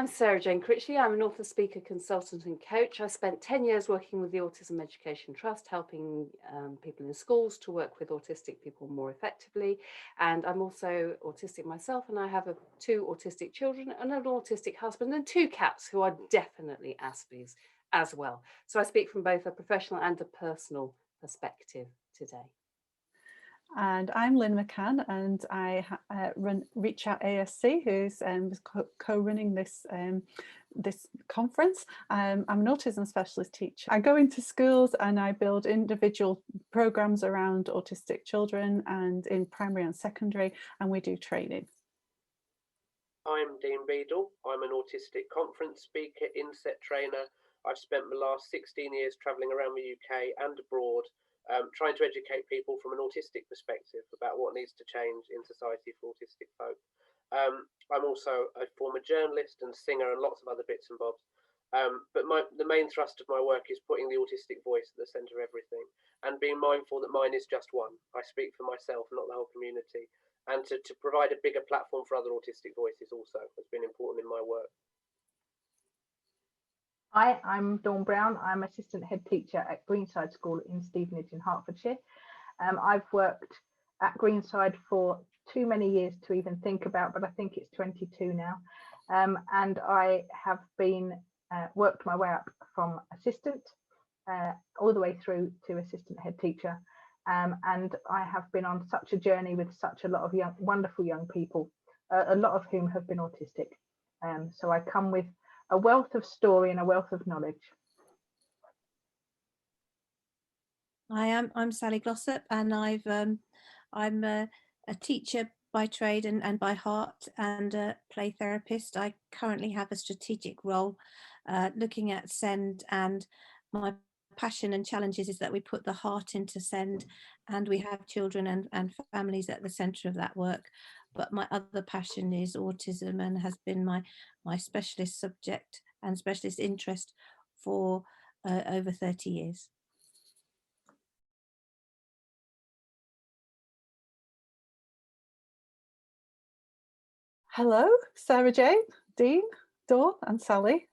I'm Sarah Jane Critchley. I'm an author, speaker, consultant and coach. I spent 10 years working with the Autism Education Trust, helping people in schools to work with autistic people more effectively. And I'm also autistic myself, and I have two autistic children and an autistic husband and two cats who are definitely Aspies as well. So I speak from both a professional and a personal perspective today. And I'm Lynn McCann, and I run Reach Out ASC, who's co-running this conference. I'm an autism specialist teacher. I go into schools and I build individual programs around autistic children and in primary and secondary, and we do training. I'm Dean Beadle. I'm an autistic conference speaker, inset trainer. I've spent the last 16 years travelling around the UK and abroad, trying to educate people from an autistic perspective about what needs to change in society for autistic folk. I'm also a former journalist and singer and lots of other bits and bobs. But the main thrust of my work is putting the autistic voice at the centre of everything and being mindful that mine is just one. I speak for myself, not the whole community. And to provide a bigger platform for other autistic voices also has been important in my work. Hi, I'm Dawn Brown. I'm assistant head teacher at Greenside School in Stevenage in Hertfordshire. I've worked at Greenside for too many years to even think about, but I think it's 22 now. And I have been worked my way up from assistant all the way through to assistant head teacher. And I have been on such a journey with such a lot of wonderful young people, a lot of whom have been autistic. So I come with a wealth of story and a wealth of knowledge. I'm Sally Glossop, and I'm a teacher by trade and by heart, and a play therapist. I currently have a strategic role looking at SEND, and my passion and challenges is that we put the heart into SEND and we have children and families at the centre of that work. But my other passion is autism, and has been my specialist subject and specialist interest for over 30 years. Hello, Sarah Jane, Dean, Dawn and Sally.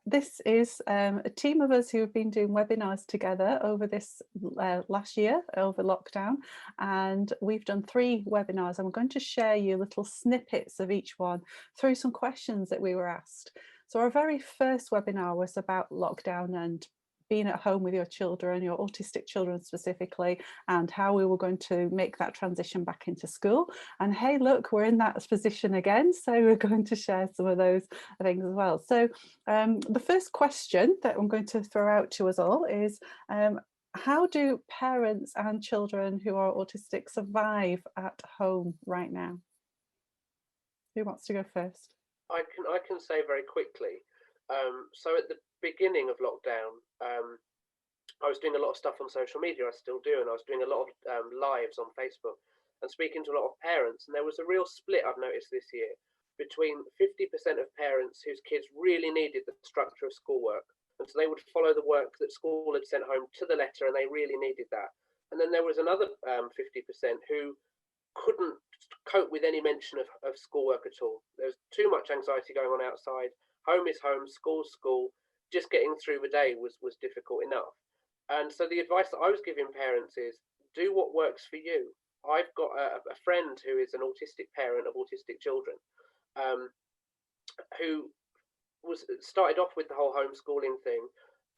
This is a team of us who have been doing webinars together over this last year, over lockdown, and we've done 3 webinars, and we're going to share you little snippets of each one through some questions that we were asked. So our very first webinar was about lockdown and being at home with your children, your autistic children specifically, and how we were going to make that transition back into school. And hey, look, we're in that position again. So we're going to share some of those things as well. So the first question that I'm going to throw out to us all is, how do parents and children who are autistic survive at home right now? Who wants to go first? I can say very quickly. So at the beginning of lockdown, I was doing a lot of stuff on social media. I still do, and I was doing a lot of lives on Facebook and speaking to a lot of parents. And there was a real split I've noticed this year between 50% of parents whose kids really needed the structure of schoolwork, and so they would follow the work that school had sent home to the letter, and they really needed that. And then there was another 50% who couldn't cope with any mention of schoolwork at all. There's too much anxiety going on outside. Home is home, school's school. Just getting through the day was difficult enough. And so the advice that I was giving parents is, do what works for you. I've got a friend who is an autistic parent of autistic children, who started off with the whole homeschooling thing,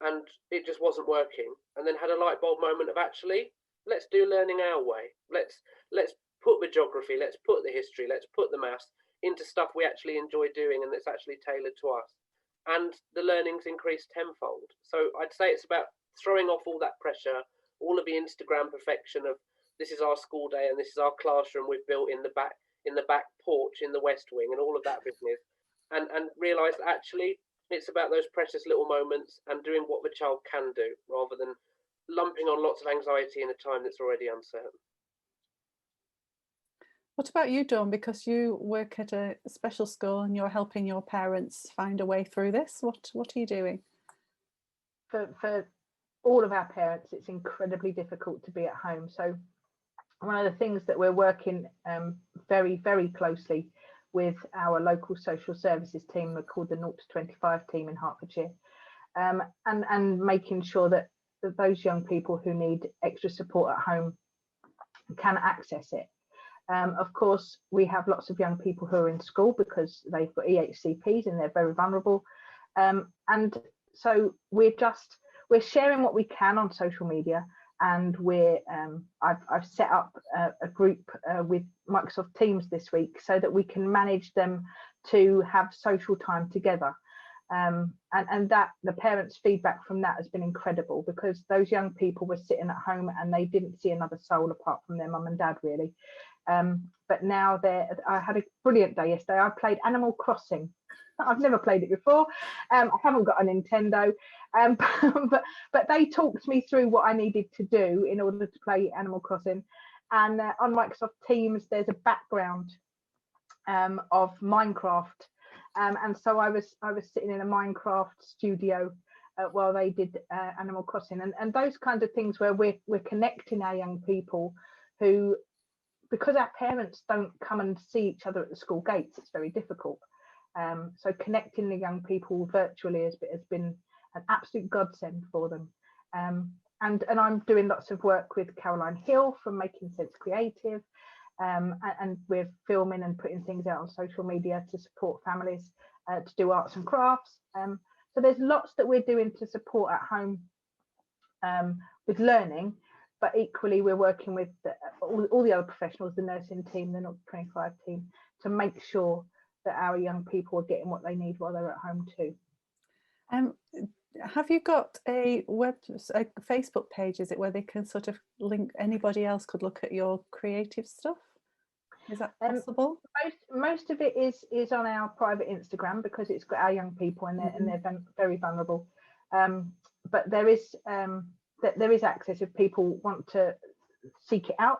and it just wasn't working, and then had a light bulb moment of, actually, let's do learning our way. Let's put the geography, let's put the history, let's put the maths into stuff we actually enjoy doing and that's actually tailored to us. And the learning's increased tenfold. So I'd say it's about throwing off all that pressure, all of the Instagram perfection of, this is our school day and this is our classroom we've built in the back porch in the West Wing, and all of that business, and realise that actually it's about those precious little moments and doing what the child can do, rather than lumping on lots of anxiety in a time that's already uncertain. What about you, Dawn? Because you work at a special school and you're helping your parents find a way through this. What are you doing? For all of our parents, it's incredibly difficult to be at home. So one of the things that we're working very, very closely with our local social services team, we're called the 0 to 25 team in Hertfordshire, and making sure that those young people who need extra support at home can access it. Of course, we have lots of young people who are in school because they've got EHCPs and they're very vulnerable. And so we're sharing what we can on social media, and I've set up a group with Microsoft Teams this week so that we can manage them to have social time together. And that the parents' feedback from that has been incredible, because those young people were sitting at home and they didn't see another soul apart from their mum and dad, really. But now I had a brilliant day yesterday. I played Animal Crossing. I've never played it before. I haven't got a Nintendo, but they talked me through what I needed to do in order to play Animal Crossing. And on Microsoft Teams, there's a background of Minecraft. And so I was sitting in a Minecraft studio while they did Animal Crossing, and those kinds of things where we're connecting our young people who, because our parents don't come and see each other at the school gates, it's very difficult. So connecting the young people virtually has been an absolute godsend for them. And I'm doing lots of work with Caroline Hill from Making Sense Creative. And we're filming and putting things out on social media to support families to do arts and crafts. So there's lots that we're doing to support at home with learning, but equally we're working with all the other professionals, the nursing team, the 0 to 25 team, to make sure that our young people are getting what they need while they're at home too. Have you got a Facebook page, is it, where they can sort of link, anybody else could look at your creative stuff? Is that possible? Most of it is on our private Instagram, because it's got our young people and they're very vulnerable. But there is access if people want to seek it out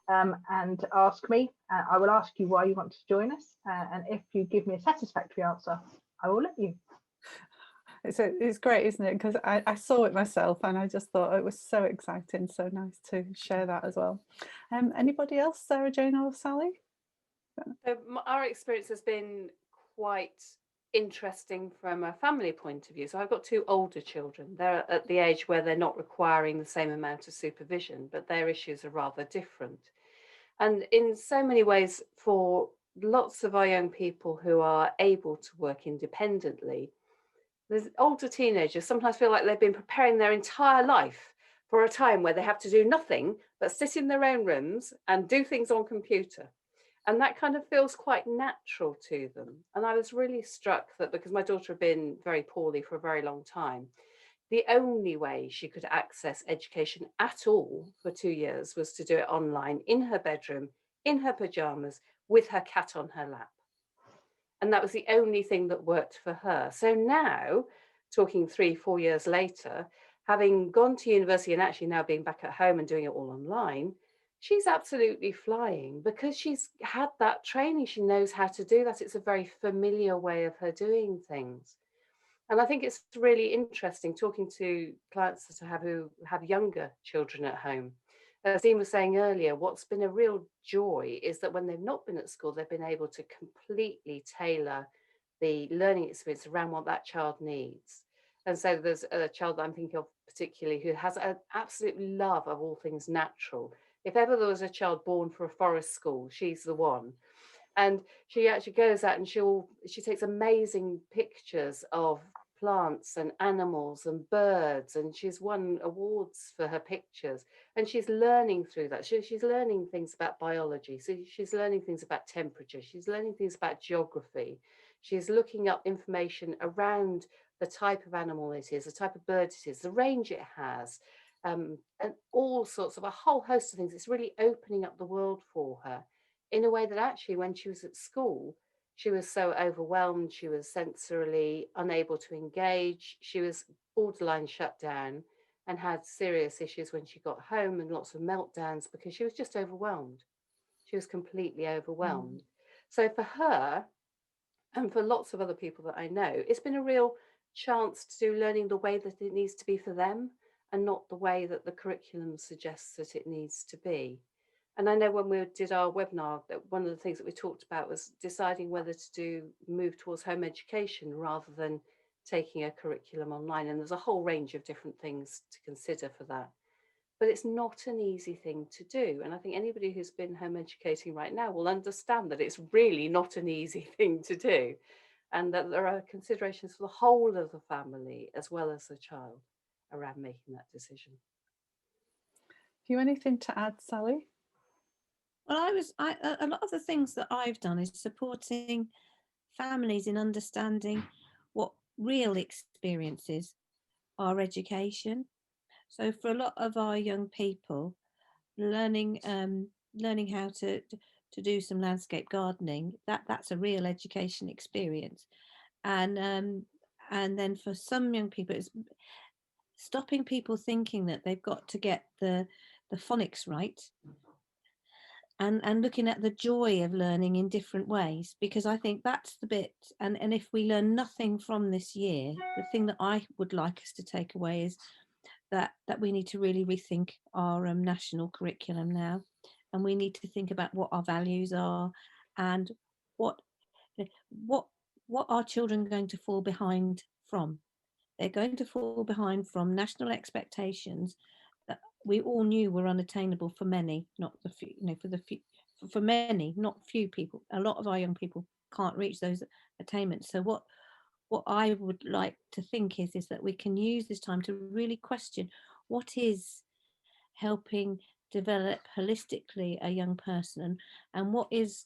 and ask me. I will ask you why you want to join us, and if you give me a satisfactory answer, I will let you. It's great, isn't it? Because I saw it myself and I just thought it was so exciting, so nice to share that as well. Anybody else, Sarah Jane or Sally? So our experience has been quite interesting from a family point of view. So I've got 2 older children. They're at the age where they're not requiring the same amount of supervision, but their issues are rather different. And in so many ways, for lots of our young people who are able to work independently, the older teenagers sometimes feel like they've been preparing their entire life for a time where they have to do nothing but sit in their own rooms and do things on computer. And that kind of feels quite natural to them. And I was really struck that, because my daughter had been very poorly for a very long time, the only way she could access education at all for 2 years was to do it online, in her bedroom, in her pajamas, with her cat on her lap. And that was the only thing that worked for her. So now, talking 3-4 years later, having gone to university and actually now being back at home and doing it all online, she's absolutely flying, because she's had that training. She knows how to do that. It's a very familiar way of her doing things. And I think it's really interesting talking to clients who have younger children at home. As Dean was saying earlier, what's been a real joy is that when they've not been at school, they've been able to completely tailor the learning experience around what that child needs. And so there's a child that I'm thinking of particularly who has an absolute love of all things natural. If ever there was a child born for a forest school, she's the one. And she actually goes out and she takes amazing pictures of plants and animals and birds, and she's won awards for her pictures, and she's learning through that. She's learning things about biology, so she's learning things about temperature, she's learning things about geography, she's looking up information around the type of animal it is, the type of bird it is, the range it has, and all sorts of a whole host of things. It's really opening up the world for her in a way that actually when she was at school, she was so overwhelmed, she was sensorily unable to engage, she was borderline shut down and had serious issues when she got home and lots of meltdowns because she was just overwhelmed. She was completely overwhelmed. So for her, and for lots of other people that I know, it's been a real chance to do learning the way that it needs to be for them and not the way that the curriculum suggests that it needs to be. And I know when we did our webinar, that one of the things that we talked about was deciding whether to move towards home education rather than taking a curriculum online. And there's a whole range of different things to consider for that. But it's not an easy thing to do. And I think anybody who's been home educating right now will understand that it's really not an easy thing to do. And that there are considerations for the whole of the family as well as the child around making that decision. Have you anything to add, Sally? Well, a lot of the things that I've done is supporting families in understanding what real experiences are education. So for a lot of our young people, learning learning how to do some landscape gardening, that's a real education experience. And then for some young people, it's stopping people thinking that they've got to get the phonics right, and looking at the joy of learning in different ways, because I think that's the bit. And if we learn nothing from this year, the thing that I would like us to take away is that we need to really rethink our national curriculum now, and we need to think about what our values are, and what what are children going to fall behind from. They're going to fall behind from national expectations that we all knew were unattainable for many, not the few, for the few, for many, not few people. A lot of our young people can't reach those attainments. So what I would like to think is that we can use this time to really question what is helping develop holistically a young person, and what is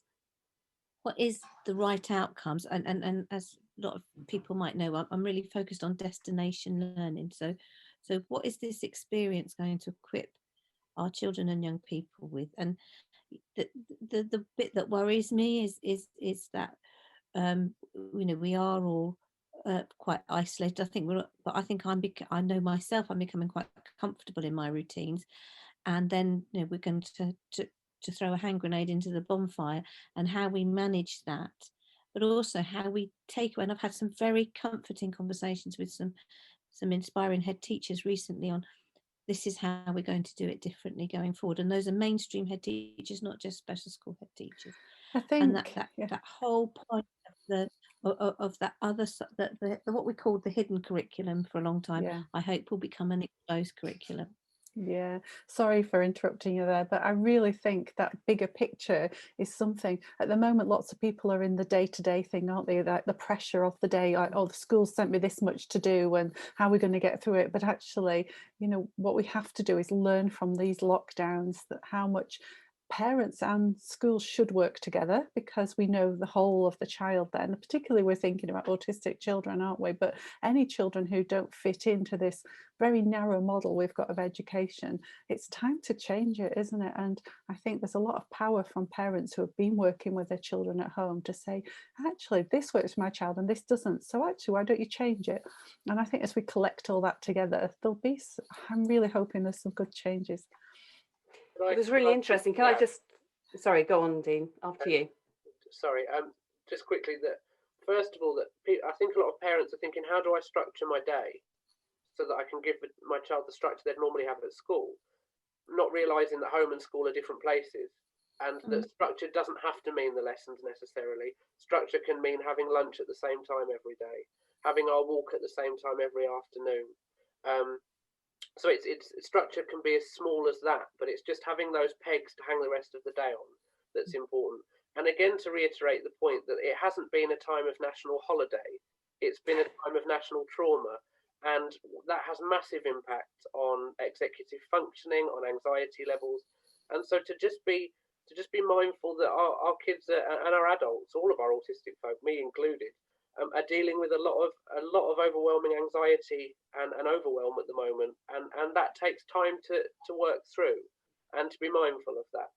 the right outcomes. And as a lot of people might know, I'm really focused on destination learning. So what is this experience going to equip our children and young people with? And the bit that worries me is that we are all quite isolated. But I think I know myself, I'm becoming quite comfortable in my routines, and then we're going to throw a hand grenade into the bonfire, and how we manage that, but also how we take. And I've had some very comforting conversations with some inspiring head teachers recently on this is how we're going to do it differently going forward. And those are mainstream head teachers, not just special school head teachers. I And think that whole point of that other the what we called the hidden curriculum for a long time, yeah. I hope will become an exposed curriculum. Yeah, sorry for interrupting you there, but I really think that bigger picture is something. At the moment, lots of people are in the day-to-day thing, aren't they? Like the pressure of the day, like, oh, the school sent me this much to do and how are we going to get through it? But actually, what we have to do is learn from these lockdowns that how much parents and schools should work together, because we know the whole of the child then. Particularly we're thinking about autistic children, aren't we? But any children who don't fit into this very narrow model we've got of education, it's time to change it, isn't it? And I think there's a lot of power from parents who have been working with their children at home to say, actually this works for my child and this doesn't, so actually why don't you change it? And I think as we collect all that together, I'm really hoping there's some good changes. It was really interesting. Can I just, sorry, go on, Dean, after you. Sorry, just quickly, that first of all, that I think a lot of parents are thinking, how do I structure my day so that I can give my child the structure they'd normally have at school, not realizing that home and school are different places, and that structure doesn't have to mean the lessons necessarily. Structure can mean having lunch at the same time every day, having our walk at the same time every afternoon. So it's structure can be as small as that, but it's just having those pegs to hang the rest of the day on that's important. And again, to reiterate the point that it hasn't been a time of national holiday, it's been a time of national trauma, and that has massive impact on executive functioning, on anxiety levels. And so to just be mindful that our kids and our adults, all of our autistic folk, me included, are dealing with a lot of overwhelming anxiety and overwhelm at the moment, and that takes time to work through, and to be mindful of that.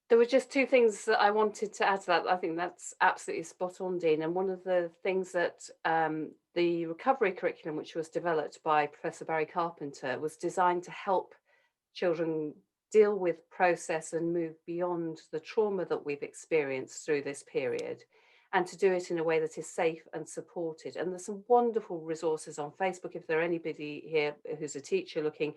There were just two things that I wanted to add to that. I think that's absolutely spot on, Dean. And one of the things that the recovery curriculum, which was developed by Professor Barry Carpenter, was designed to help children deal with, process and move beyond the trauma that we've experienced through this period, and to do it in a way that is safe and supported. And there's some wonderful resources on Facebook. If there are anybody here who's a teacher looking,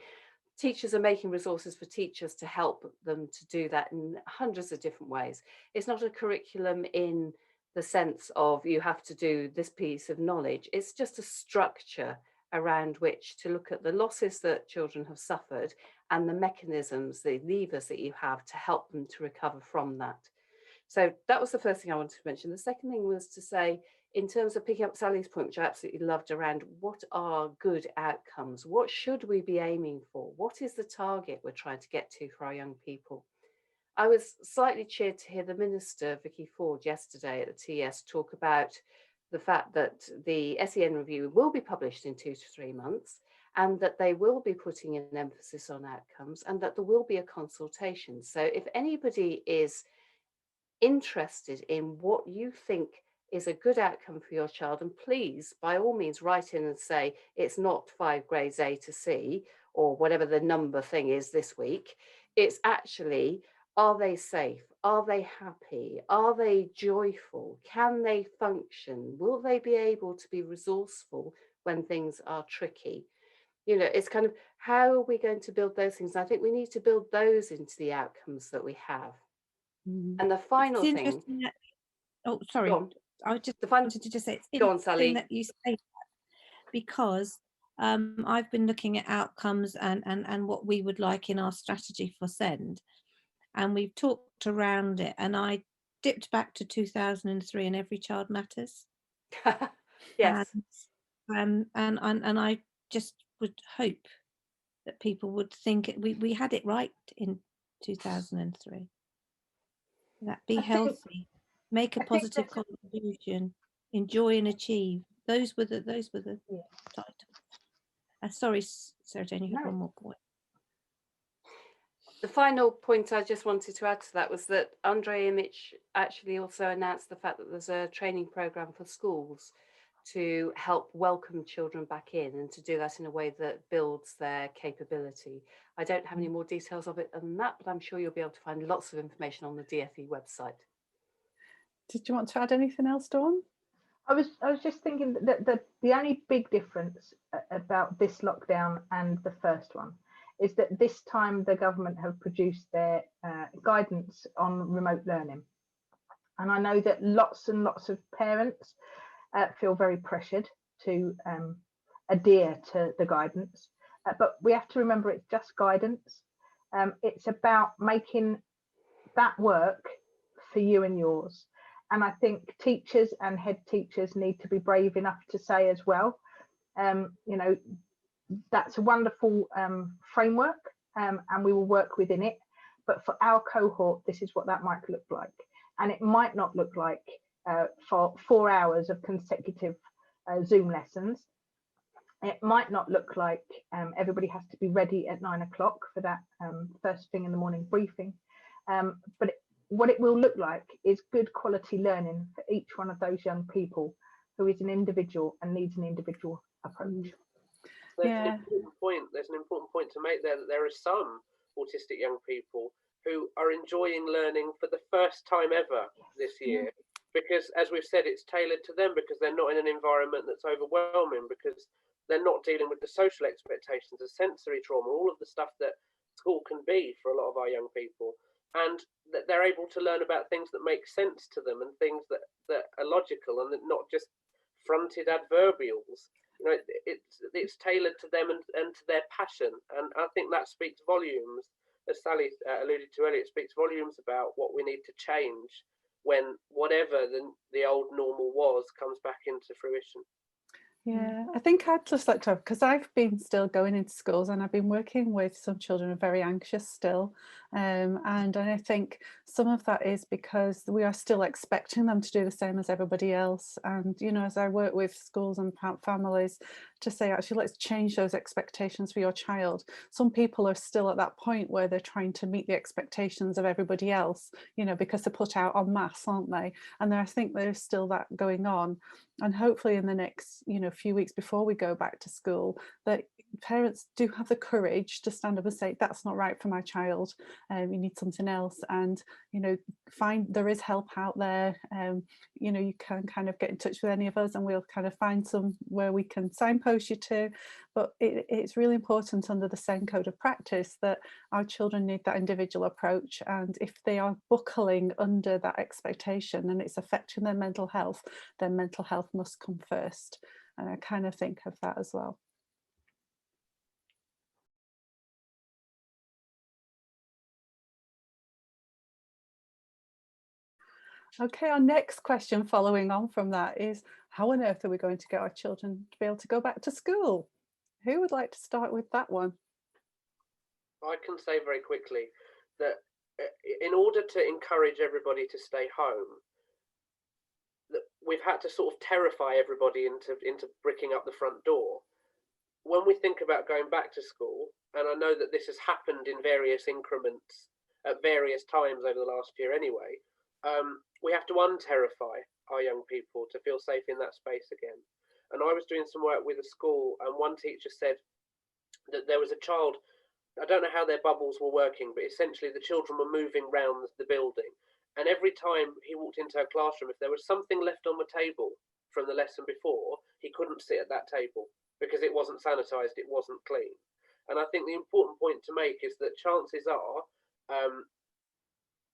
teachers are making resources for teachers to help them to do that in hundreds of different ways. It's not a curriculum in the sense of you have to do this piece of knowledge. It's just a structure around which to look at the losses that children have suffered and the mechanisms, the levers that you have to help them to recover from that. So that was the first thing I wanted to mention. The second thing was to say, in terms of picking up Sally's point, which I absolutely loved, around what are good outcomes? What should we be aiming for? What is the target we're trying to get to for our young people? I was slightly cheered to hear the Minister, Vicky Ford, yesterday at the TES talk about the fact that the SEN review will be published in 2 to 3 months, and that they will be putting an emphasis on outcomes, and that there will be a consultation. So if anybody is interested in what you think is a good outcome for your child, and please, by all means, write in and say it's not 5 grades A to C or whatever the number thing is this week. It's actually, are they safe? Are they happy? Are they joyful? Can they function? Will they be able to be resourceful when things are tricky? You know, it's kind of, how are we going to build those things? And I think we need to build those into the outcomes that we have. And the final It's thing, interesting that, oh, sorry, go on. I just The final, wanted to just say it's go on, interesting Sally. that you say that, because I've been looking at outcomes and what we would like in our strategy for SEND, and we've talked around it, and I dipped back to 2003 and Every Child Matters. Yes. And I just would hope that people would think we had it right in 2003. That be healthy, make a positive contribution, enjoy and achieve. Those were the titles. Sorry, Sarah Jane, you had one more point. The final point I just wanted to add to that was that Andre Imich actually also announced the fact that there's a training program for schools to help welcome children back in, and to do that in a way that builds their capability. I don't have any more details of it than that, but I'm sure you'll be able to find lots of information on the DFE website. Did you want to add anything else, Dawn? I was just thinking that the only big difference about this lockdown and the first one is that this time the government have produced their guidance on remote learning. And I know that lots and lots of parents feel very pressured to adhere to the guidance. But we have to remember it's just guidance. It's about making that work for you and yours. And I think teachers and head teachers need to be brave enough to say as well, you know, that's a wonderful framework, and we will work within it. But for our cohort, this is what that might look like. And it might not look like for 4 hours of consecutive Zoom lessons. It might not look like everybody has to be ready at 9 o'clock for that first thing in the morning briefing. But what it will look like is good quality learning for each one of those young people who is an individual and needs an individual approach. There's an important point to make there, that there are some autistic young people who are enjoying learning for the first time ever this year, because, as we've said, it's tailored to them, because they're not in an environment that's overwhelming, because they're not dealing with the social expectations, the sensory trauma, all of the stuff that school can be for a lot of our young people, and that they're able to learn about things that make sense to them and things that are logical and not just fronted adverbials. You know, it's tailored to them and to their passion, and I think that speaks volumes. As Sally alluded to earlier, it speaks volumes about what we need to change when whatever the old normal was comes back into fruition. Yeah, I think I'd just like to have, because I've been still going into schools and I've been working with some children who are very anxious still. And I think some of that is because we are still expecting them to do the same as everybody else. And, you know, as I work with schools and families to say, actually, let's change those expectations for your child. Some people are still at that point where they're trying to meet the expectations of everybody else, you know, because they're put out en masse, aren't they? And I think there's still that going on. And hopefully in the next, you know, few weeks before we go back to school, that parents do have the courage to stand up and say, that's not right for my child, you need something else. And, you know, there is help out there. You know, you can kind of get in touch with any of us and we'll kind of find some where we can signpost expose you to. But it's really important under the same code of practice that our children need that individual approach, and if they are buckling under that expectation and it's affecting their mental health, then mental health must come first. And I kind of think of that as well. Okay, our next question following on from that is, how on earth are we going to get our children to be able to go back to school? Who would like to start with that one? I can say very quickly that in order to encourage everybody to stay home, that we've had to sort of terrify everybody into bricking up the front door. When we think about going back to school, and I know that this has happened in various increments at various times over the last year anyway, we have to unterrify our young people to feel safe in that space again. And I was doing some work with a school, and one teacher said that there was a child, I don't know how their bubbles were working, but essentially the children were moving around the building. And every time he walked into her classroom, if there was something left on the table from the lesson before, he couldn't sit at that table because it wasn't sanitized, it wasn't clean. And I think the important point to make is that chances are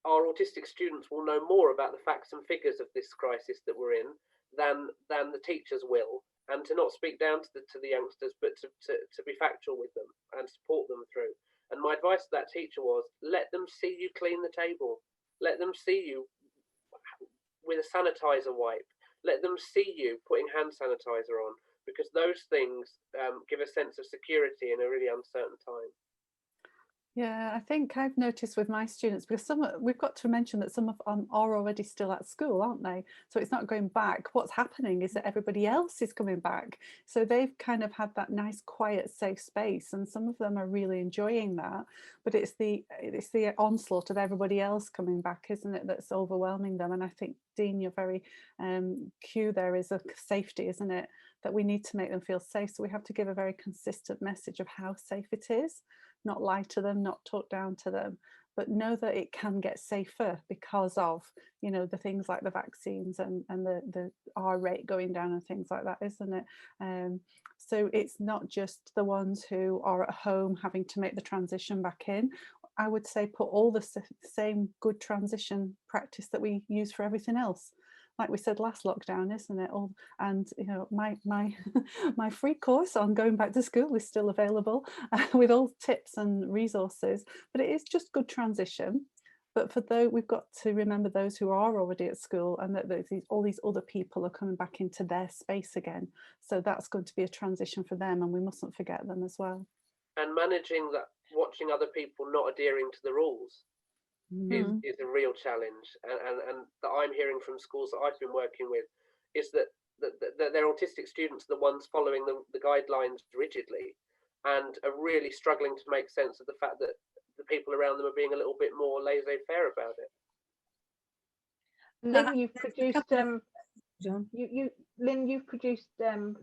our autistic students will know more about the facts and figures of this crisis that we're in than the teachers will, and to not speak down to the youngsters, but to be factual with them and support them through. And my advice to that teacher was, let them see you clean the table. Let them see you with a sanitizer wipe. Let them see you putting hand sanitizer on, because those things give a sense of security in a really uncertain time. Yeah, I think I've noticed with my students, because we've got to mention that some of them are already still at school, aren't they? So it's not going back. What's happening is that everybody else is coming back. So they've kind of had that nice, quiet, safe space, and some of them are really enjoying that. But it's the onslaught of everybody else coming back, isn't it, that's overwhelming them. And I think, Dean, you're very cue there is a safety, isn't it? That we need to make them feel safe. So we have to give a very consistent message of how safe it is. Not lie to them, not talk down to them, but know that it can get safer because of, you know, the things like the vaccines and the R rate going down and things like that, isn't it? So it's not just the ones who are at home having to make the transition back in. I would say put all the same good transition practice that we use for everything else. Like we said last lockdown, isn't it? And you know, my my free course on going back to school is still available with all tips and resources. But it is just good transition. But for those, we've got to remember those who are already at school, and that all these other people are coming back into their space again. So that's going to be a transition for them, and we mustn't forget them as well. And managing that, watching other people not adhering to the rules. Is a real challenge, and that I'm hearing from schools that I've been working with is that their autistic students are the ones following the guidelines rigidly and are really struggling to make sense of the fact that the people around them are being a little bit more laissez-faire about it. Lynn, you've produced Lynn, you've produced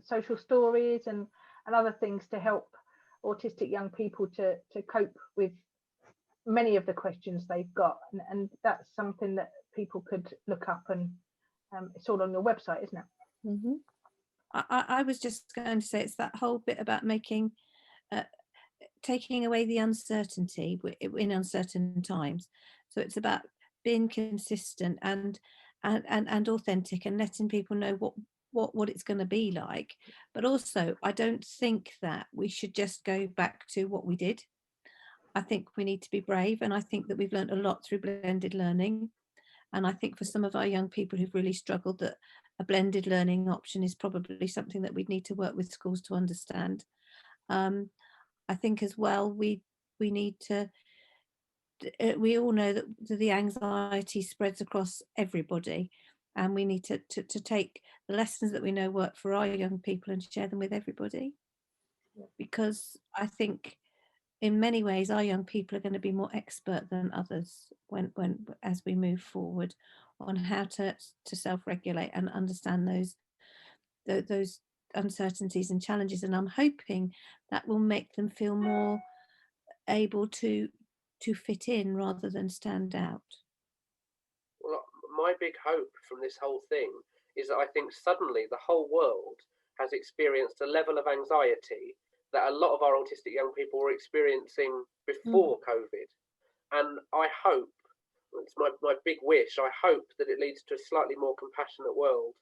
social stories and other things to help autistic young people to cope with many of the questions they've got, and that's something that people could look up, and it's all on your website, isn't it? Mm-hmm. I was just going to say it's that whole bit about making taking away the uncertainty in uncertain times. So it's about being consistent and authentic, and letting people know what it's going to be like. But also, I don't think that we should just go back to what we did. I think we need to be brave, and I think that we've learned a lot through blended learning. And I think for some of our young people who've really struggled, that a blended learning option is probably something that we'd need to work with schools to understand. I think as well, we need to, we all know that the anxiety spreads across everybody, and we need to take the lessons that we know work for our young people and share them with everybody. Because I think in many ways our young people are going to be more expert than others when as we move forward on how to self-regulate and understand those uncertainties and challenges, and I'm hoping that will make them feel more able to fit in rather than stand out. Well, my big hope from this whole thing is that I think suddenly the whole world has experienced a level of anxiety that a lot of our autistic young people were experiencing before COVID. And I hope, it's my big wish, I hope that it leads to a slightly more compassionate world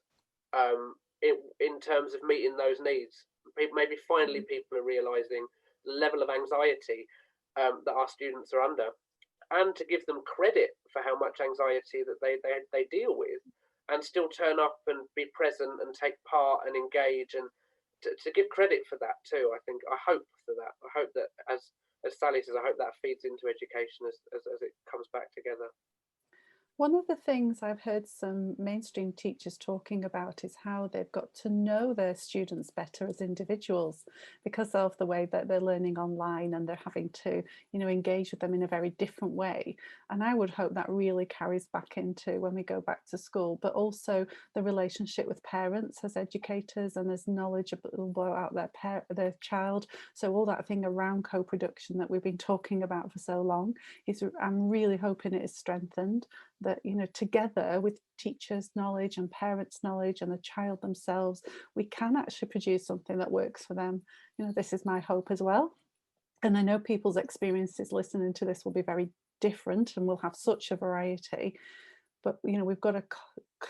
in terms of meeting those needs. Maybe finally people are realising the level of anxiety that our students are under, and to give them credit for how much anxiety that they deal with, and still turn up and be present and take part and engage, and to give credit for that too. I hope for that. I hope that, as Sally says, I hope that feeds into education as it comes back together. One of the things I've heard some mainstream teachers talking about is how they've got to know their students better as individuals because of the way that they're learning online, and they're having to, you know, engage with them in a very different way. And I would hope that really carries back into when we go back to school, but also the relationship with parents as educators and as knowledgeable about their child. So all that thing around co-production that we've been talking about for so long is, I'm really hoping it is strengthened, that, you know, together with teachers' knowledge and parents' knowledge and the child themselves, we can actually produce something that works for them. You know, this is my hope as well. And I know people's experiences listening to this will be very different and we'll have such a variety. But, you know, we've got to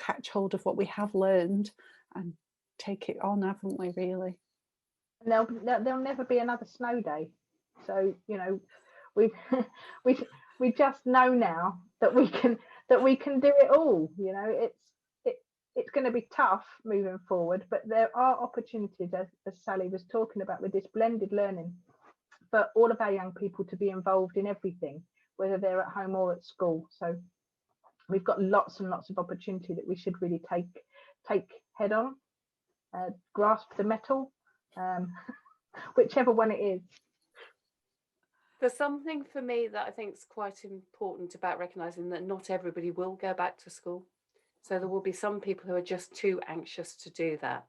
catch hold of what we have learned and take it on, haven't we, really? There'll never be another snow day. So, you know, we just know now that we can do it all. You know, it's going to be tough moving forward, but there are opportunities, as Sally was talking about, with this blended learning for all of our young people to be involved in everything, whether they're at home or at school. So we've got lots and lots of opportunity that we should really take head on, grasp the mettle, whichever one it is. There's something for me that I think is quite important about recognising that not everybody will go back to school. So there will be some people who are just too anxious to do that.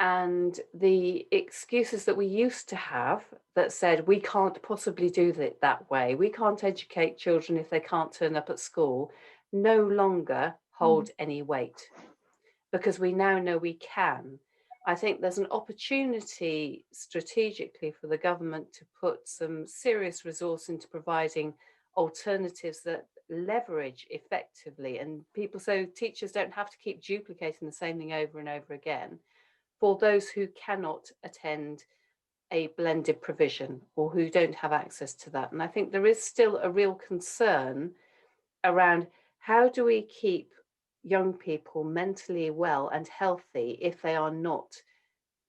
And the excuses that we used to have that said we can't possibly do it that way, we can't educate children if they can't turn up at school, no longer hold any weight, because we now know we can. I think there's an opportunity strategically for the government to put some serious resource into providing alternatives that leverage effectively, and people, so teachers don't have to keep duplicating the same thing over and over again, for those who cannot attend a blended provision or who don't have access to that. And I think there is still a real concern around how do we keep young people mentally well and healthy if they are not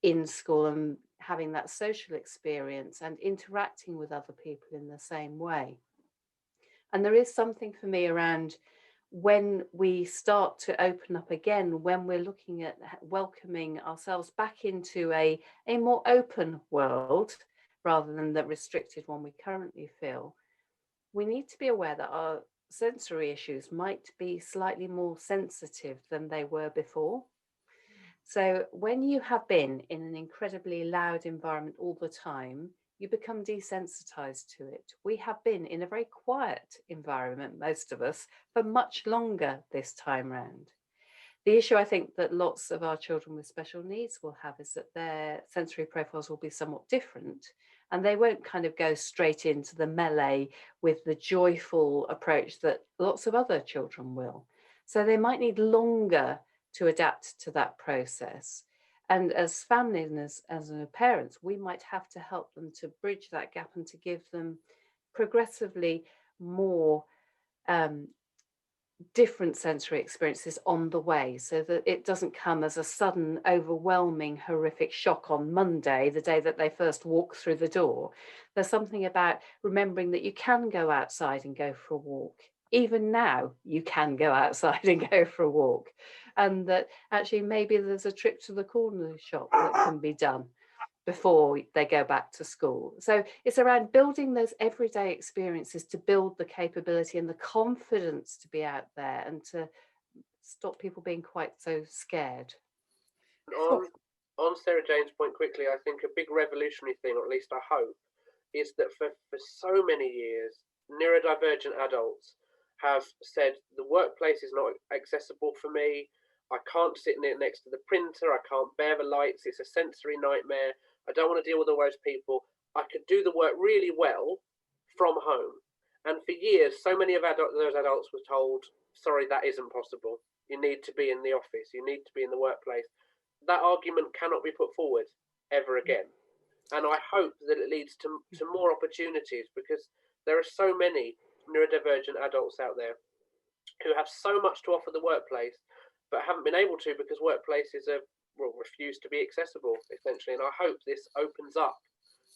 in school and having that social experience and interacting with other people in the same way. And there is something for me around when we start to open up again, when we're looking at welcoming ourselves back into a more open world rather than the restricted one we currently feel, we need to be aware that our sensory issues might be slightly more sensitive than they were before. So when you have been in an incredibly loud environment all the time, you become desensitized to it. We have been in a very quiet environment, most of us, for much longer this time round. The issue I think that lots of our children with special needs will have is that their sensory profiles will be somewhat different, and they won't kind of go straight into the melee with the joyful approach that lots of other children will. So they might need longer to adapt to that process. And as families and as parents, we might have to help them to bridge that gap and to give them progressively more different sensory experiences on the way, so that it doesn't come as a sudden, overwhelming, horrific shock on Monday, the day that they first walk through the door. There's something about remembering that you can go outside and go for a walk. Even now, you can go outside and go for a walk. And that actually maybe there's a trip to the corner shop that can be done before they go back to school. So it's around building those everyday experiences to build the capability and the confidence to be out there and to stop people being quite so scared. On Sarah Jane's point quickly, I think a big revolutionary thing, or at least I hope, is that for so many years, neurodivergent adults have said the workplace is not accessible for me. I can't sit next to the printer. I can't bear the lights. It's a sensory nightmare. I don't want to deal with all those people. I could do the work really well from home. And for years, so many of those adults were told, sorry, that isn't possible. You need to be in the office. You need to be in the workplace. That argument cannot be put forward ever again. And I hope that it leads to more opportunities, because there are so many neurodivergent adults out there who have so much to offer the workplace, but haven't been able to because workplaces are refuse to be accessible, essentially. And I hope this opens up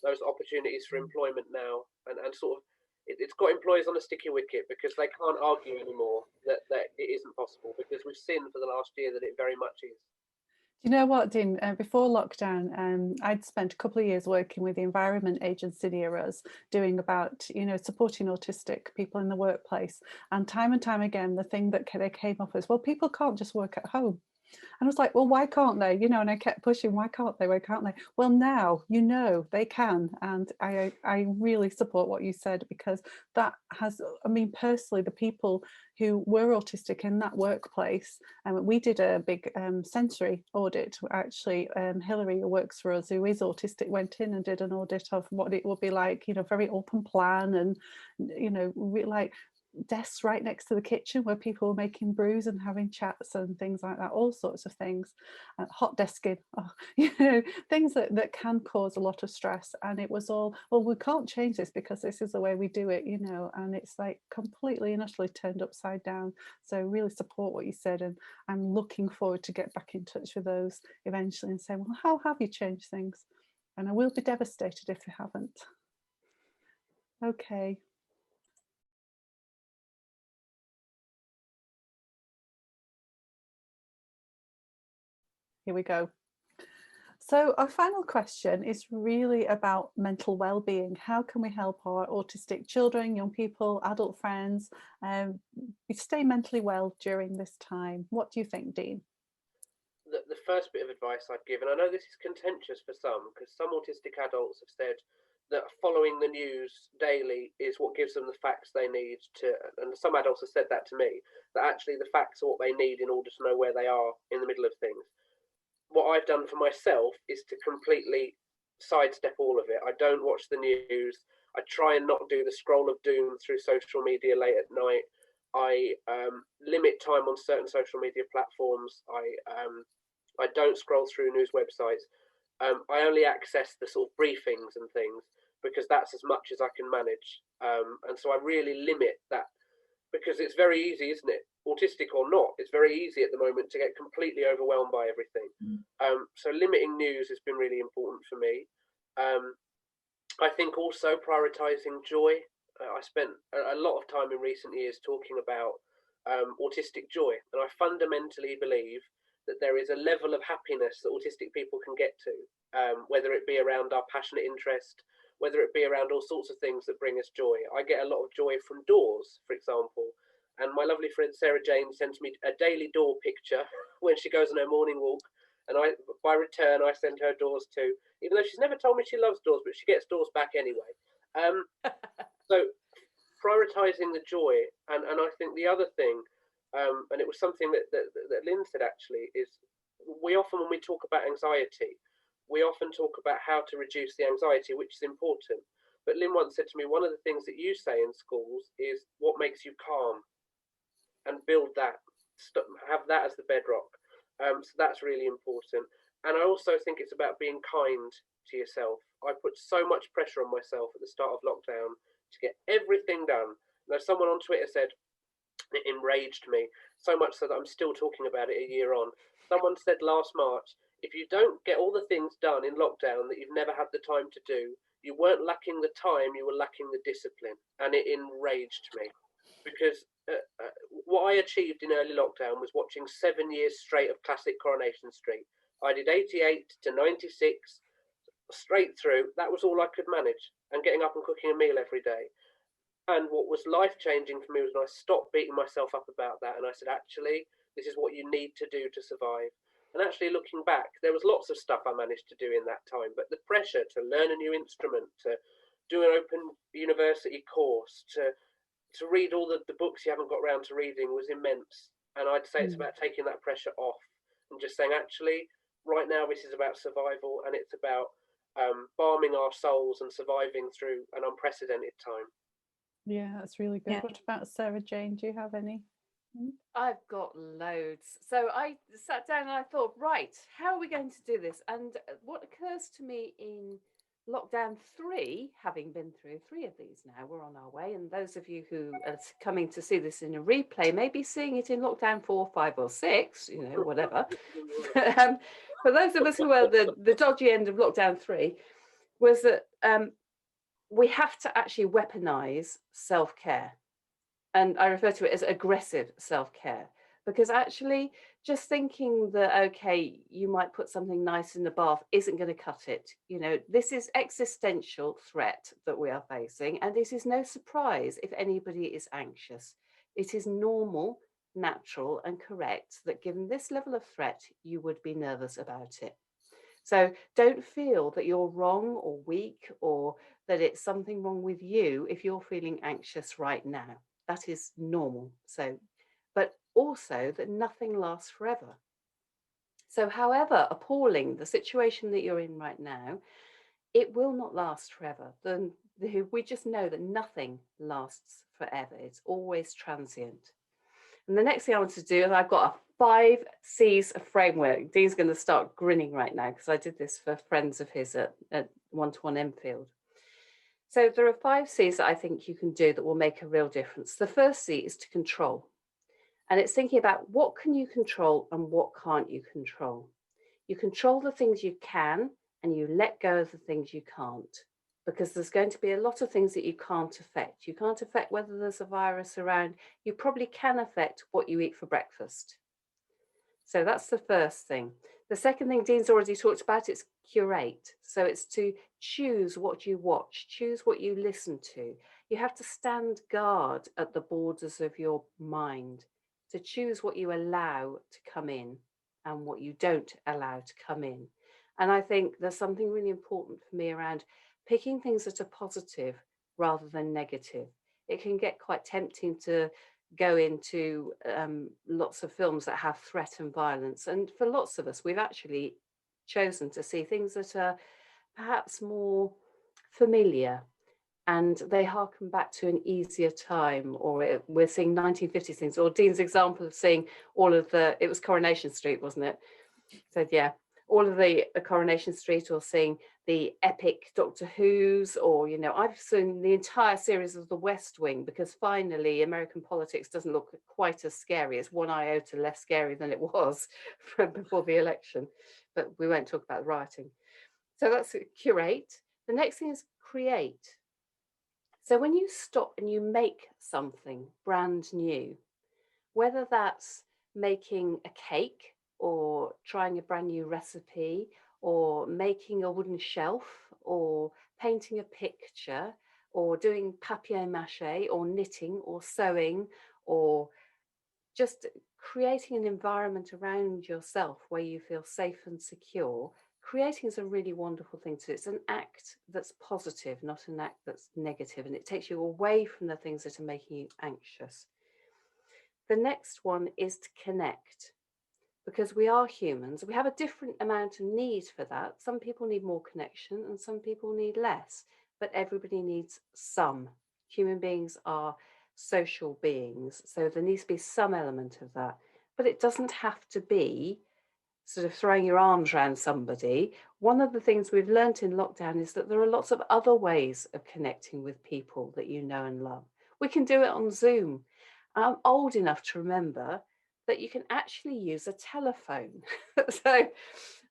those opportunities for employment now, and sort of it's got employers on a sticky wicket, because they can't argue anymore that it isn't possible, because we've seen for the last year that it very much is. Do you know what, Dean? Before lockdown, I'd spent a couple of years working with the Environment Agency near us, doing about, supporting autistic people in the workplace. And time again, the thing that they came up as, well, people can't just work at home. And I was like, well, why can't they? And I kept pushing, why can't they? Why can't they? Well, now, they can. And I really support what you said, because that has, personally, the people who were autistic in that workplace, we did a big sensory audit. Actually, Hilary, who works for us, who is autistic, went in and did an audit of what it will be like, very open plan, and, like, desks right next to the kitchen where people were making brews and having chats and things like that, all sorts of things, hot desking, things that can cause a lot of stress. And it was all, well, we can't change this because this is the way we do it, and it's like completely and utterly turned upside down. So really support what you said, and I'm looking forward to get back in touch with those eventually and say, well, how have you changed things? And I will be devastated if you haven't. Okay. Here we go. So our final question is really about mental well-being. How can we help our autistic children, young people, adult friends stay mentally well during this time? What do you think, Dean? The first bit of advice I'd give, and I know this is contentious for some, because some autistic adults have said that following the news daily is what gives them the facts they need to, and some adults have said that to me, that actually the facts are what they need in order to know where they are in the middle of things. What I've done for myself is to completely sidestep all of it. I don't watch the news. I try and not do the scroll of doom through social media late at night. I limit time on certain social media platforms. I don't scroll through news websites. I only access the sort of briefings and things, because that's as much as I can manage. And so I really limit that, because it's very easy, isn't it? Autistic or not, it's very easy at the moment to get completely overwhelmed by everything. So limiting news has been really important for me. I think also prioritising joy. I spent a lot of time in recent years talking about autistic joy, and I fundamentally believe that there is a level of happiness that autistic people can get to, whether it be around our passionate interest, whether it be around all sorts of things that bring us joy. I get a lot of joy from doors, for example. And my lovely friend Sarah Jane sends me a daily door picture when she goes on her morning walk. And by return, I send her doors too, even though she's never told me she loves doors, but she gets doors back anyway. So prioritising the joy. And I think the other thing, and it was something that Lynn said actually, is we often, when we talk about anxiety, we often talk about how to reduce the anxiety, which is important. But Lynn once said to me, one of the things that you say in schools is what makes you calm, and build that, have that as the bedrock. So that's really important. And I also think it's about being kind to yourself. I put so much pressure on myself at the start of lockdown to get everything done. Now, someone on Twitter said, it enraged me, so much so that I'm still talking about it a year on. Someone said last March, if you don't get all the things done in lockdown that you've never had the time to do, you weren't lacking the time, you were lacking the discipline. And it enraged me, because what I achieved in early lockdown was watching 7 years straight of classic Coronation Street. I did 88 to 96 straight through. That was all I could manage, and getting up and cooking a meal every day. And what was life-changing for me was when I stopped beating myself up about that, and I said, actually, this is what you need to do to survive. And actually, looking back, there was lots of stuff I managed to do in that time, but the pressure to learn a new instrument, to do an open university course, to read all the books you haven't got around to reading was immense. And I'd say it's about taking that pressure off and just saying, actually, right now this is about survival, and it's about balming our souls and surviving through an unprecedented time. Yeah, that's really good. Yeah. What about Sarah Jane? Do you have any? I've got loads. So I sat down and I thought, right, how are we going to do this? And what occurs to me in lockdown 3, having been through 3 of these now, we're on our way. And those of you who are coming to see this in a replay may be seeing it in lockdown 4, 5, or 6, you know, whatever. For those of us who are the dodgy end of lockdown 3, was that we have to actually weaponize self-care. And I refer to it as aggressive self-care, because actually just thinking that, okay, you might put something nice in the bath isn't going to cut it. You know, this is existential threat that we are facing, and it is no surprise if anybody is anxious. It is normal, natural, and correct that given this level of threat, you would be nervous about it. So don't feel that you're wrong or weak, or that it's something wrong with you if you're feeling anxious right now. That is normal. So, but also that nothing lasts forever. So however appalling the situation that you're in right now, it will not last forever. We just know that nothing lasts forever. It's always transient. And the next thing I want to do is I've got a 5 C's framework. Dean's going to start grinning right now because I did this for friends of his at One-to-One Enfield. So there are 5 C's that I think you can do that will make a real difference. The first C is to control. And it's thinking about what can you control and what can't you control. You control the things you can and you let go of the things you can't, because there's going to be a lot of things that you can't affect. You can't affect whether there's a virus around. You probably can affect what you eat for breakfast. So that's the first thing. The second thing Dean's already talked about, it's curate. So it's to choose what you watch, choose what you listen to. You have to stand guard at the borders of your mind to choose what you allow to come in and what you don't allow to come in. And I think there's something really important for me around picking things that are positive rather than negative. It can get quite tempting to go into lots of films that have threat and violence. And for lots of us, we've actually chosen to see things that are perhaps more familiar, and they harken back to an easier time, or we're seeing 1950s things, or Dean's example of seeing all of it was Coronation Street, wasn't it? So yeah, all of the Coronation Street, or seeing the epic Doctor Who's, or, you know, I've seen the entire series of The West Wing, because finally American politics doesn't look quite as scary. It's one iota less scary than it was from before the election, but we won't talk about the rioting. So that's curate. The next thing is create. So when you stop and you make something brand new, whether that's making a cake or trying a brand new recipe or making a wooden shelf or painting a picture or doing papier-mâché or knitting or sewing, or just creating an environment around yourself where you feel safe and secure. Creating is a really wonderful thing to do. It's an act that's positive, not an act that's negative, and it takes you away from the things that are making you anxious. The next one is to connect, because we are humans. We have a different amount of need for that. Some people need more connection and some people need less, but everybody needs some. Human beings are social beings, so there needs to be some element of that, but it doesn't have to be sort of throwing your arms around somebody. One of the things we've learnt in lockdown is that there are lots of other ways of connecting with people that you know and love. We can do it on Zoom. I'm old enough to remember that you can actually use a telephone. So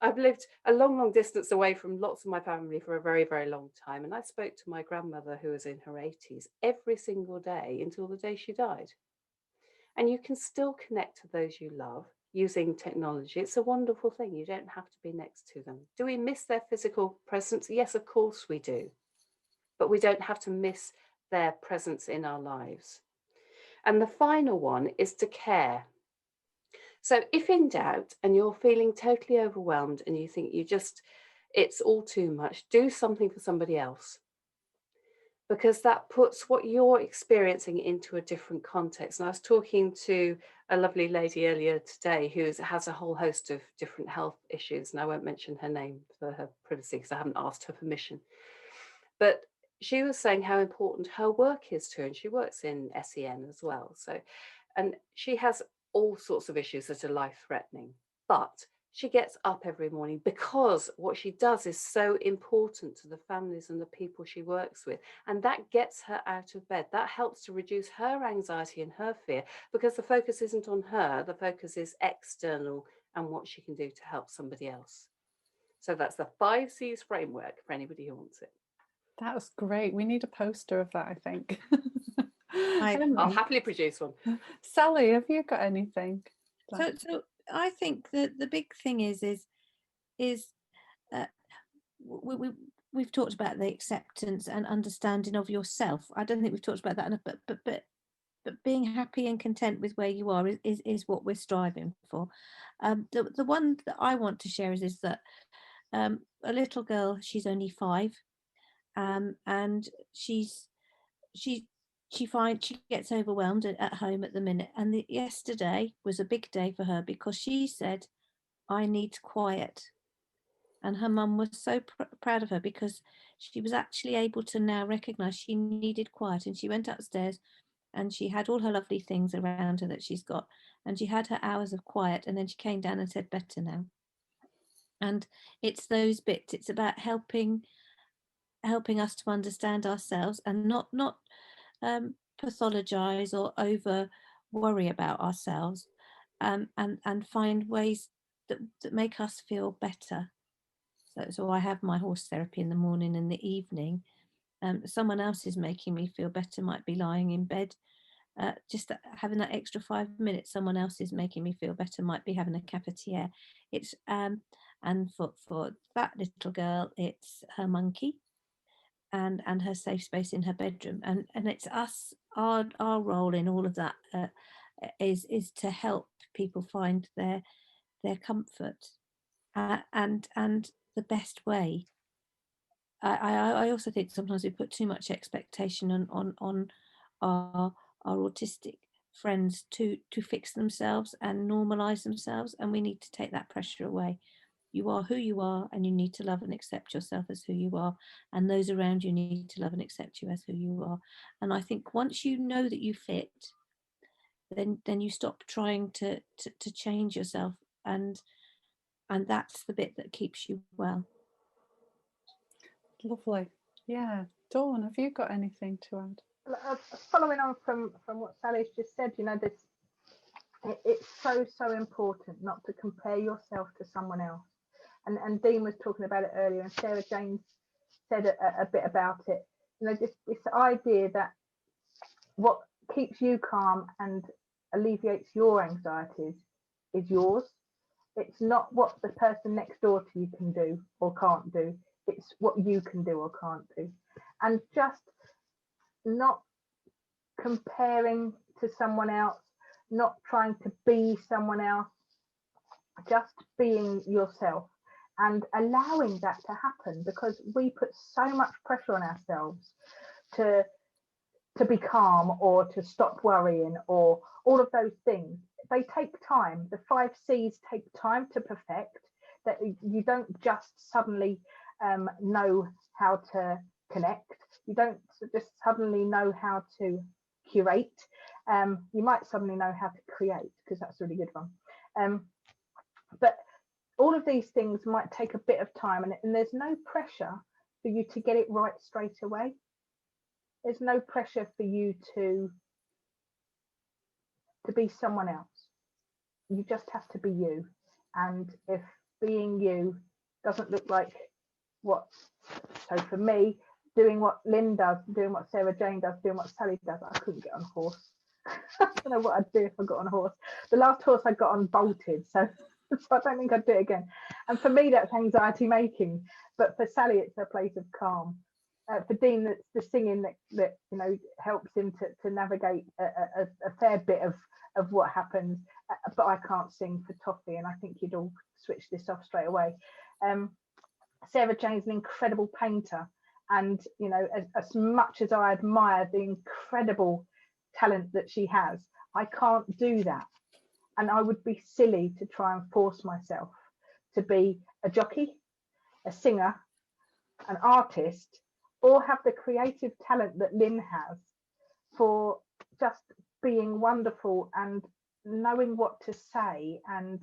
I've lived a long, long distance away from lots of my family for a very, very long time. And I spoke to my grandmother, who was in her 80s, every single day until the day she died. And you can still connect to those you love using technology. It's a wonderful thing. You don't have to be next to them. Do we miss their physical presence? Yes, of course we do. But we don't have to miss their presence in our lives. And the final one is to care. So if in doubt and you're feeling totally overwhelmed and you think it's all too much, do something for somebody else. because that puts what you're experiencing into a different context. And I was talking to a lovely lady earlier today who has a whole host of different health issues, and I won't mention her name for her privacy because I haven't asked her permission. But she was saying how important her work is to her, and she works in SEN as well. So, and she has all sorts of issues that are life-threatening, but she gets up every morning because what she does is so important to the families and the people she works with. And that gets her out of bed. That helps to reduce her anxiety and her fear, because the focus isn't on her, the focus is external and what she can do to help somebody else. So that's the 5 C's framework for anybody who wants it. That was great. We need a poster of that, I think. I'll happily produce one. Sally, have you got anything? So I think that the big thing is we've talked about the acceptance and understanding of yourself. I don't think we've talked about that enough, but being happy and content with where you are is what we're striving for. The one that I want to share is that a little girl, she's only 5, and she gets overwhelmed at home at the minute. And yesterday was a big day for her because she said, "I need quiet." And her mum was so proud of her because she was actually able to now recognise she needed quiet. And she went upstairs and she had all her lovely things around her that she's got. And she had her hours of quiet. And then she came down and said, "Better now." And it's those bits. It's about helping us to understand ourselves and not pathologize or over worry about ourselves, and find ways that make us feel better. So I have my horse therapy in the morning and the evening. Someone else is making me feel better, might be lying in bed. Just having that extra 5 minutes, someone else is making me feel better, might be having a cafetiere. It's and for that little girl, it's her monkey and her safe space in her bedroom. And it's us, our role in all of that is to help people find their comfort. And the best way. I also think sometimes we put too much expectation on our autistic friends to fix themselves and normalize themselves, and we need to take that pressure away. You are who you are, and you need to love and accept yourself as who you are, and those around you need to love and accept you as who you are. And I think once you know that you fit, then you stop trying to change yourself, and that's the bit that keeps you well. Lovely. Yeah. Dawn, have you got anything to add? Following on from what Sally's just said, it's so important not to compare yourself to someone else. And Dean was talking about it earlier, and Sarah Jane said a bit about it. This idea that what keeps you calm and alleviates your anxieties is yours. It's not what the person next door to you can do or can't do. It's what you can do or can't do. And just not comparing to someone else, not trying to be someone else, just being yourself and allowing that to happen, because we put so much pressure on ourselves to be calm or to stop worrying or all of those things. They take time. The 5 C's take time to perfect. That you don't just suddenly know how to connect. You don't just suddenly know how to curate. You might suddenly know how to create, because that's a really good one. But all of these things might take a bit of time, and there's no pressure for you to get it right straight away. There's no pressure for you to be someone else. You just have to be you. And if being you doesn't look like so for me, doing what Lynn does, doing what Sarah Jane does, doing what Sally does, I couldn't get on a horse. I don't know what I'd do if I got on a horse. The last horse I got on bolted, so I don't think I'd do it again. And for me, that's anxiety making. But for Sally, it's a place of calm. For Dean, that's the singing that helps him to navigate a fair bit of what happens. But I can't sing for Toffee, and I think you'd all switch this off straight away. Sarah Jane's an incredible painter, And, you know, as much as I admire the incredible talent that she has, I can't do that. And I would be silly to try and force myself to be a jockey, a singer, an artist, or have the creative talent that Lynn has for just being wonderful and knowing what to say, and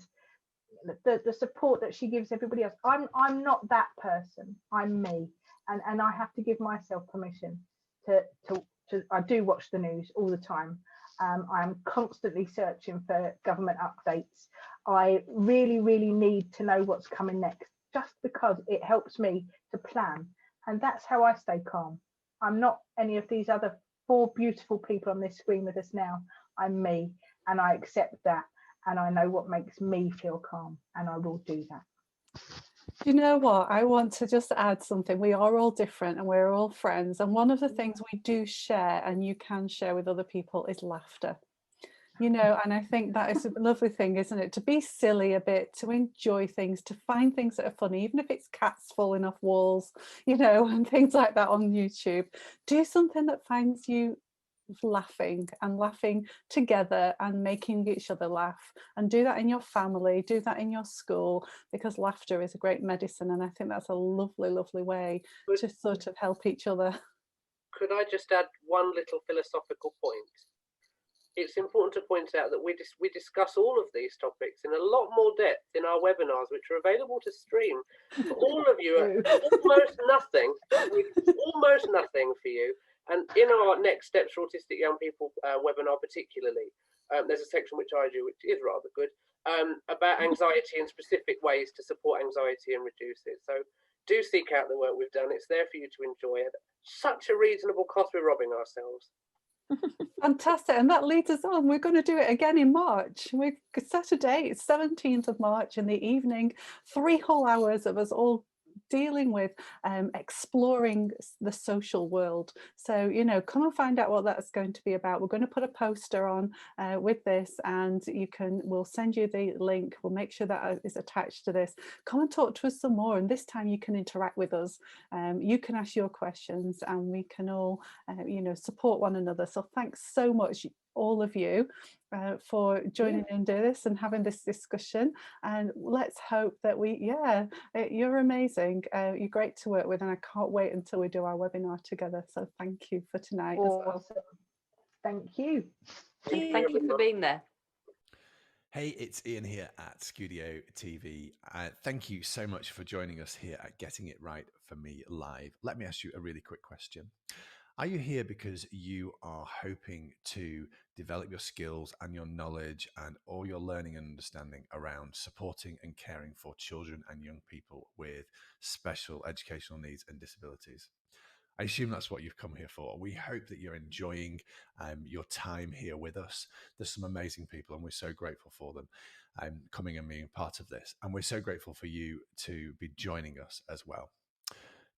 the support that she gives everybody else. I'm not that person. I'm me, and I have to give myself permission to I do watch the news all the time. I'm constantly searching for government updates. I really need to know what's coming next, just because it helps me to plan, and that's how I stay calm. I'm not any of these other 4 beautiful people on this screen with us now. I'm me, and I accept that, and I know what makes me feel calm, and I will do that. You know what? I want to just add something. We are all different and we're all friends. And one of the things we do share, and you can share with other people, is laughter. You know, and I think that is a lovely thing, isn't it? To be silly a bit, to enjoy things, to find things that are funny, even if it's cats falling off walls, you know, and things like that on YouTube. Do something that finds you laughing and laughing together and making each other laugh, and do that in your family, do that in your school, because laughter is a great medicine, and I think that's a lovely way to sort of help each other. Could I just add one little philosophical point? It's important to point out that we discuss all of these topics in a lot more depth in our webinars, which are available to stream for all of you at almost nothing, almost nothing for you. And in our Next Steps for Autistic Young People webinar particularly, there's a section which I do, which is rather good, about anxiety and specific ways to support anxiety and reduce it. So do seek out the work we've done. It's there for you to enjoy at such a reasonable cost. We're robbing ourselves. Fantastic. And that leads us on. We're going to do it again in March. We've set a date, 17th of March in the evening, 3 whole hours of us all dealing with exploring the social world. So, you know, come and find out what that's going to be about. We're going to put a poster on with this, and we'll send you the link. We'll make sure that is attached to this. Come and talk to us some more, and this time you can interact with us. You can ask your questions, and we can all you know, support one another. So thanks so much, all of you, for joining in this and having this discussion. And let's hope that you're amazing. You're great to work with, and I can't wait until we do our webinar together. So thank you for tonight as well. Thank you. Thank you for being there. Hey, it's Ian here at Studio TV. Thank you so much for joining us here at Getting It Right for Me Live. Let me ask you a really quick question. Are you here because you are hoping to develop your skills and your knowledge and all your learning and understanding around supporting and caring for children and young people with special educational needs and disabilities? I assume that's what you've come here for. We hope that you're enjoying your time here with us. There's some amazing people, and we're so grateful for them coming and being part of this. And we're so grateful for you to be joining us as well.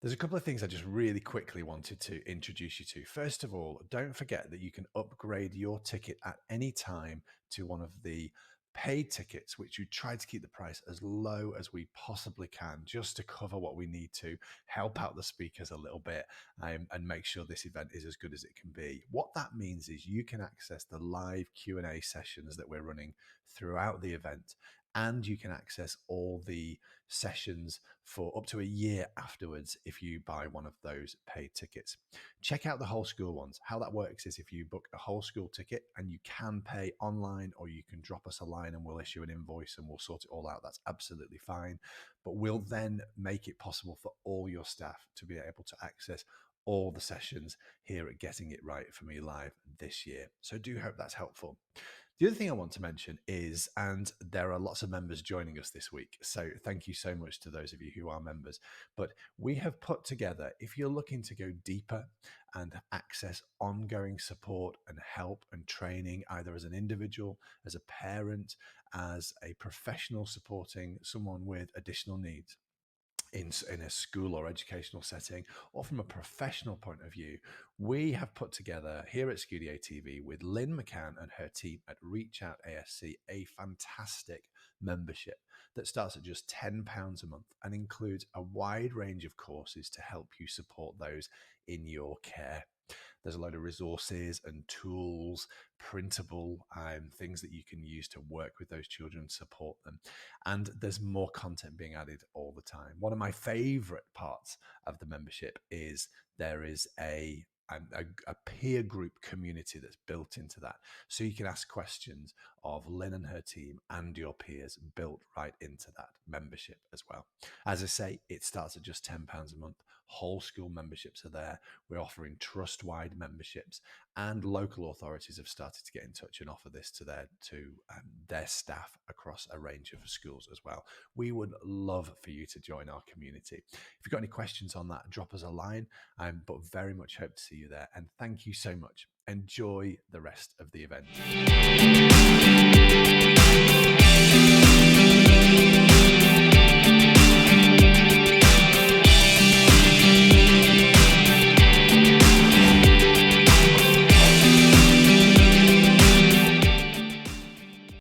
There's a couple of things I just really quickly wanted to introduce you to. First of all, don't forget that you can upgrade your ticket at any time to one of the paid tickets, which we try to keep the price as low as we possibly can, just to cover what we need to help out the speakers a little bit and make sure this event is as good as it can be. What that means is you can access the live Q&A sessions that we're running throughout the event, and you can access all the sessions for up to a year afterwards if you buy one of those paid tickets. Check out the whole school ones. How that works is if you book a whole school ticket, and you can pay online, or you can drop us a line and we'll issue an invoice and we'll sort it all out. That's absolutely fine. But we'll then make it possible for all your staff to be able to access all the sessions here at Getting It Right for Me Live this year. So do hope that's helpful. The other thing I want to mention is, and there are lots of members joining us this week, so thank you so much to those of you who are members, but we have put together, if you're looking to go deeper and access ongoing support and help and training, either as an individual, as a parent, as a professional supporting someone with additional needs, in a school or educational setting, or from a professional point of view, we have put together here at Studio TV with Lynn McCann and her team at Reach Out ASC a fantastic membership that starts at just £10 a month and includes a wide range of courses to help you support those in your care. There's a load of resources and tools, printable things that you can use to work with those children and support them. And there's more content being added all the time. One of my favorite parts of the membership is there is a peer group community that's built into that. So you can ask questions of Lynn and her team and your peers, built right into that membership as well. As I say, it starts at just £10 a month. Whole school memberships are there. We're offering trust-wide memberships, and local authorities have started to get in touch and offer this to their staff across a range of schools as well. We would love for you to join our community. If you've got any questions on that, drop us a line, but very much hope to see you there. And thank you so much. Enjoy the rest of the event.